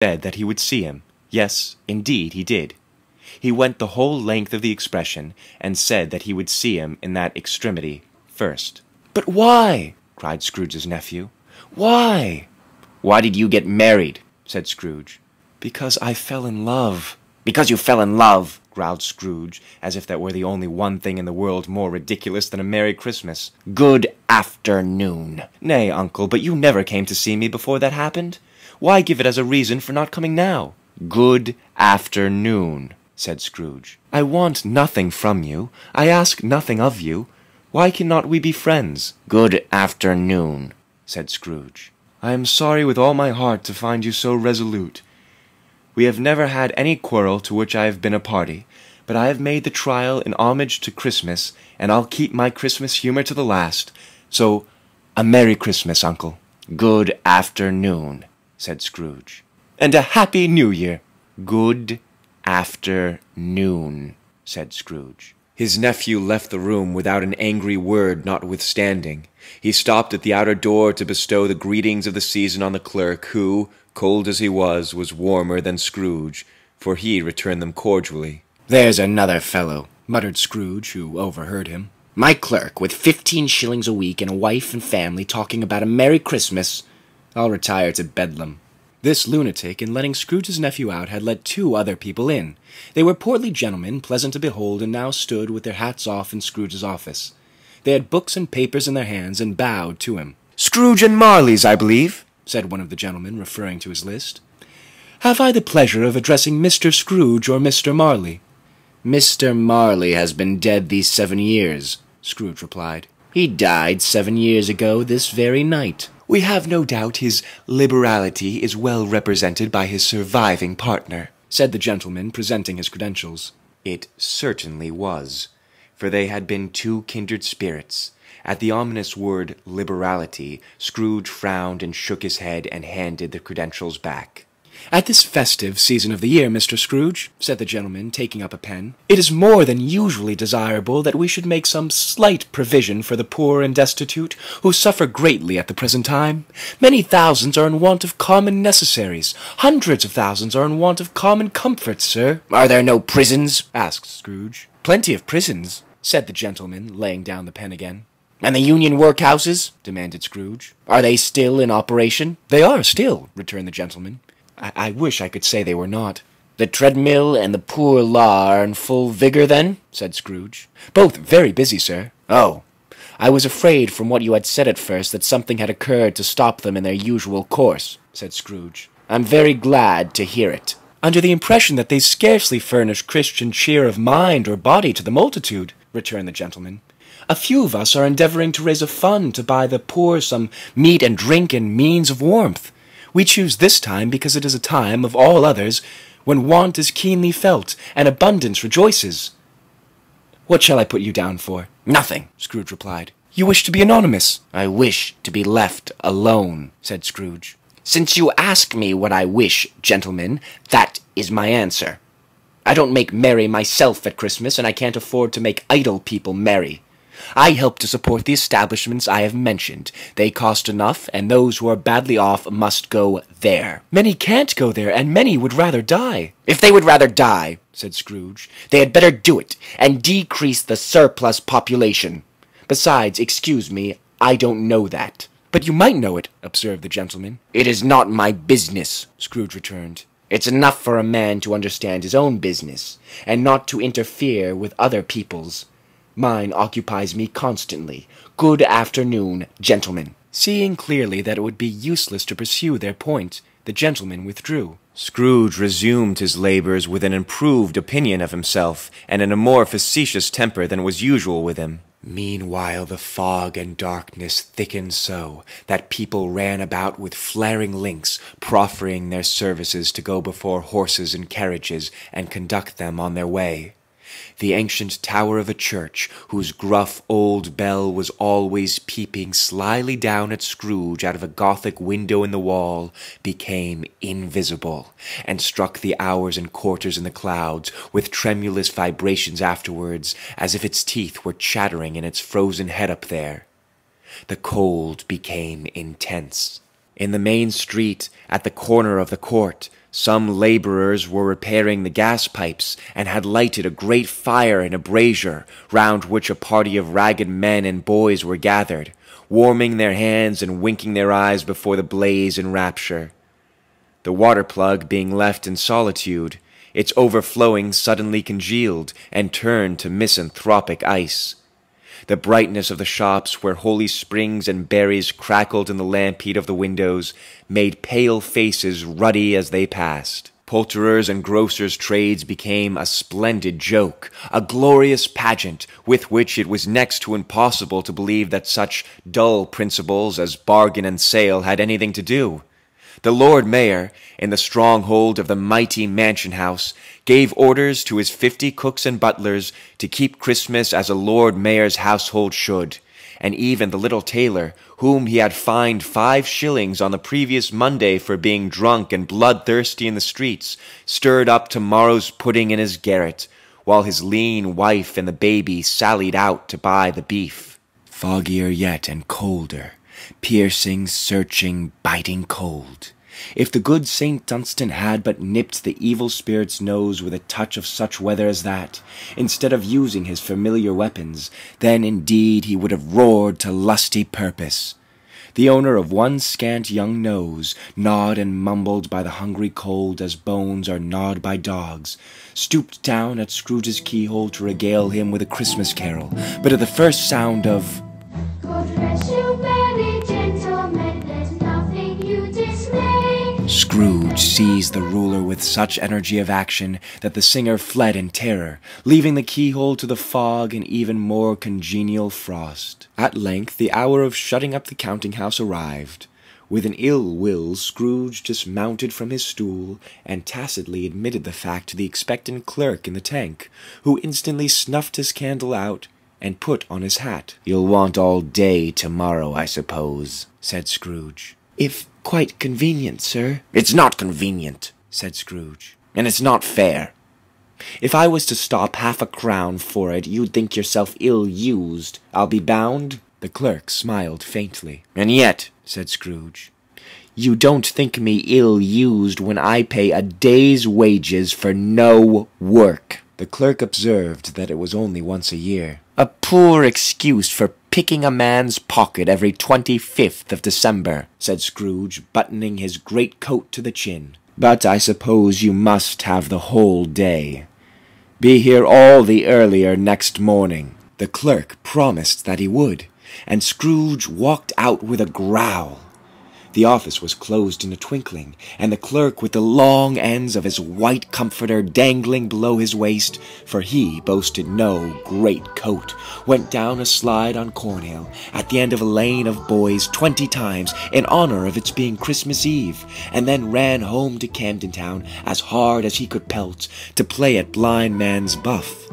said that he would see him. Yes, indeed he did. He went the whole length of the expression, and said that he would see him in that extremity first. "But why?" cried Scrooge's nephew. "Why?" "Why did you get married?" said Scrooge. "Because I fell in love." "Because you fell in love," growled Scrooge, as if that were the only one thing in the world more ridiculous than a Merry Christmas. "Good afternoon." "Nay, uncle, but you never came to see me before that happened. Why give it as a reason for not coming now?" "Good afternoon," said Scrooge. "I want nothing from you. I ask nothing of you. Why cannot we be friends?" "Good afternoon," said Scrooge. "I am sorry with all my heart to find you so resolute. We have never had any quarrel to which I have been a party, but I have made the trial in homage to Christmas, and I'll keep my Christmas humor to the last. So, a Merry Christmas, uncle." "Good afternoon," said Scrooge. "And a Happy New Year." "Good afternoon," said Scrooge. His nephew left the room without an angry word notwithstanding. He stopped at the outer door to bestow the greetings of the season on the clerk, who, cold as he was warmer than Scrooge, for he returned them cordially. "There's another fellow," muttered Scrooge, who overheard him. "My clerk, with 15 shillings a week and a wife and family, talking about a Merry Christmas. I'll retire to Bedlam." This lunatic, in letting Scrooge's nephew out, had let 2 other people in. They were portly gentlemen, pleasant to behold, and now stood with their hats off in Scrooge's office. They had books and papers in their hands, and bowed to him. "Scrooge and Marley's, I believe," said one of the gentlemen, referring to his list. "Have I the pleasure of addressing Mr. Scrooge or Mr. Marley?" "Mr. Marley has been dead these 7 years," Scrooge replied. "He died 7 years ago this very night." "We have no doubt his liberality is well represented by his surviving partner," said the gentleman, presenting his credentials. It certainly was, for they had been 2 kindred spirits. At the ominous word liberality, Scrooge frowned and shook his head and handed the credentials back. "At this festive season of the year, Mr. Scrooge," said the gentleman, taking up a pen, "it is more than usually desirable that we should make some slight provision for the poor and destitute, who suffer greatly at the present time. Many thousands are in want of common necessaries. Hundreds of thousands are in want of common comforts, sir." "Are there no prisons?" asked Scrooge. "Plenty of prisons," said the gentleman, laying down the pen again. "And the Union workhouses?" demanded Scrooge. "Are they still in operation?" "They are still," returned the gentleman. I wish I could say they were not." "The treadmill and the poor law are in full vigor, then?" said Scrooge. "Both very busy, sir." "Oh, I was afraid from what you had said at first that something had occurred to stop them in their usual course," said Scrooge. "I'm very glad to hear it." "Under the impression that they scarcely furnish Christian cheer of mind or body to the multitude," returned the gentleman. "A few of us are endeavoring to raise a fund to buy the poor some meat and drink and means of warmth. We choose this time because it is a time, of all others, when want is keenly felt, and abundance rejoices. What shall I put you down for?" "Nothing," Scrooge replied. "You wish to be anonymous?" "I wish to be left alone," said Scrooge. "Since you ask me what I wish, gentlemen, that is my answer. I don't make merry myself at Christmas, and I can't afford to make idle people merry. I help to support the establishments I have mentioned. They cost enough, and those who are badly off must go there." "Many can't go there, and many would rather die." "If they would rather die," said Scrooge, "they had better do it, and decrease the surplus population. Besides, excuse me, I don't know that." "But you might know it," observed the gentleman. "It is not my business," Scrooge returned. "It's enough for a man to understand his own business, and not to interfere with other people's. Mine occupies me constantly. Good afternoon, gentlemen." Seeing clearly that it would be useless to pursue their point, the gentleman withdrew. Scrooge resumed his labors with an improved opinion of himself, and in a more facetious temper than was usual with him. Meanwhile the fog and darkness thickened so, that people ran about with flaring links, proffering their services to go before horses and carriages, and conduct them on their way. The ancient tower of a church, whose gruff old bell was always peeping slyly down at Scrooge out of a Gothic window in the wall, became invisible, and struck the hours and quarters in the clouds with tremulous vibrations afterwards, as if its teeth were chattering in its frozen head up there. The cold became intense. In the main street, at the corner of the court, Some labourers were repairing the gas pipes, and had lighted a great fire in a brazier, round which a party of ragged men and boys were gathered, warming their hands and winking their eyes before the blaze in rapture. The water plug being left in solitude, its overflowing suddenly congealed and turned to misanthropic ice. The brightness of the shops, where holy springs and berries crackled in the lamp heat of the windows, made pale faces ruddy as they passed. Poulterers' and grocers' trades became a splendid joke, a glorious pageant, with which it was next to impossible to believe that such dull principles as bargain and sale had anything to do. The Lord Mayor, in the stronghold of the mighty mansion house, gave orders to his 50 cooks and butlers to keep Christmas as a Lord Mayor's household should, and even the little tailor, whom he had fined 5 shillings on the previous Monday for being drunk and bloodthirsty in the streets, stirred up tomorrow's pudding in his garret, while his lean wife and the baby sallied out to buy the beef. Foggier yet and colder, piercing, searching, biting cold. If the good St. Dunstan had but nipped the evil spirit's nose with a touch of such weather as that, instead of using his familiar weapons, then indeed he would have roared to lusty purpose. The owner of one scant young nose, gnawed and mumbled by the hungry cold as bones are gnawed by dogs, stooped down at Scrooge's keyhole to regale him with a Christmas carol, but at the first sound of "God bless you, merry gentlemen, there's nothing you dismay," Scrooge seized the ruler with such energy of action that the singer fled in terror, leaving the keyhole to the fog and even more congenial frost. At length the hour of shutting up the counting-house arrived. With an ill will, Scrooge dismounted from his stool, and tacitly admitted the fact to the expectant clerk in the tank, who instantly snuffed his candle out, and put on his hat. "You'll want all day tomorrow, I suppose," said Scrooge. "If quite convenient, sir." "It's not convenient," said Scrooge, "and it's not fair. If I was to stop 1/2 a crown for it, you'd think yourself ill-used, I'll be bound." The clerk smiled faintly. "And yet," said Scrooge, "you don't think me ill-used when I pay a day's wages for no work." The clerk observed that it was only once a year. "A poor excuse for picking a man's pocket every 25th of December," said Scrooge, buttoning his great coat to the chin. "But I suppose you must have the whole day. Be here all the earlier next morning." The clerk promised that he would, and Scrooge walked out with a growl. The office was closed in a twinkling, and the clerk, with the long ends of his white comforter dangling below his waist, for he boasted no great coat, went down a slide on Cornhill, at the end of a lane of boys 20 times, in honour of its being Christmas Eve, and then ran home to Camden Town as hard as he could pelt, to play at blind man's buff.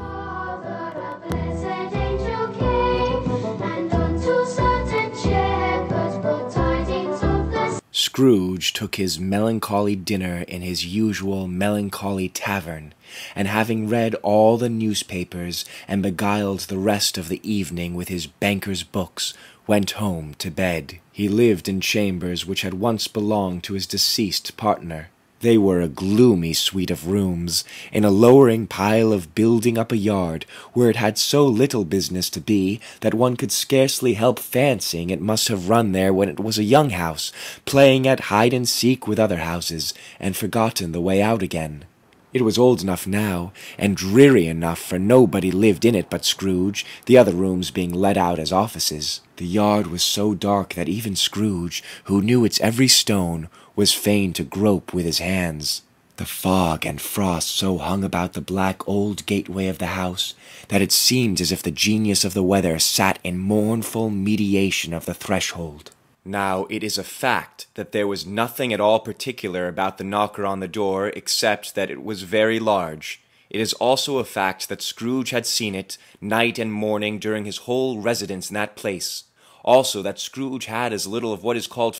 Scrooge took his melancholy dinner in his usual melancholy tavern, and having read all the newspapers and beguiled the rest of the evening with his banker's books, went home to bed. He lived in chambers which had once belonged to his deceased partner. They were a gloomy suite of rooms, in a lowering pile of building up a yard, where it had so little business to be that one could scarcely help fancying it must have run there when it was a young house, playing at hide-and-seek with other houses, and forgotten the way out again. It was old enough now, and dreary enough, for nobody lived in it but Scrooge, the other rooms being let out as offices. The yard was so dark that even Scrooge, who knew its every stone, was fain to grope with his hands. The fog and frost so hung about the black old gateway of the house that it seemed as if the genius of the weather sat in mournful mediation of the threshold. Now, it is a fact that there was nothing at all particular about the knocker on the door except that it was very large. It is also a fact that Scrooge had seen it night and morning during his whole residence in that place. Also that Scrooge had as little of what is called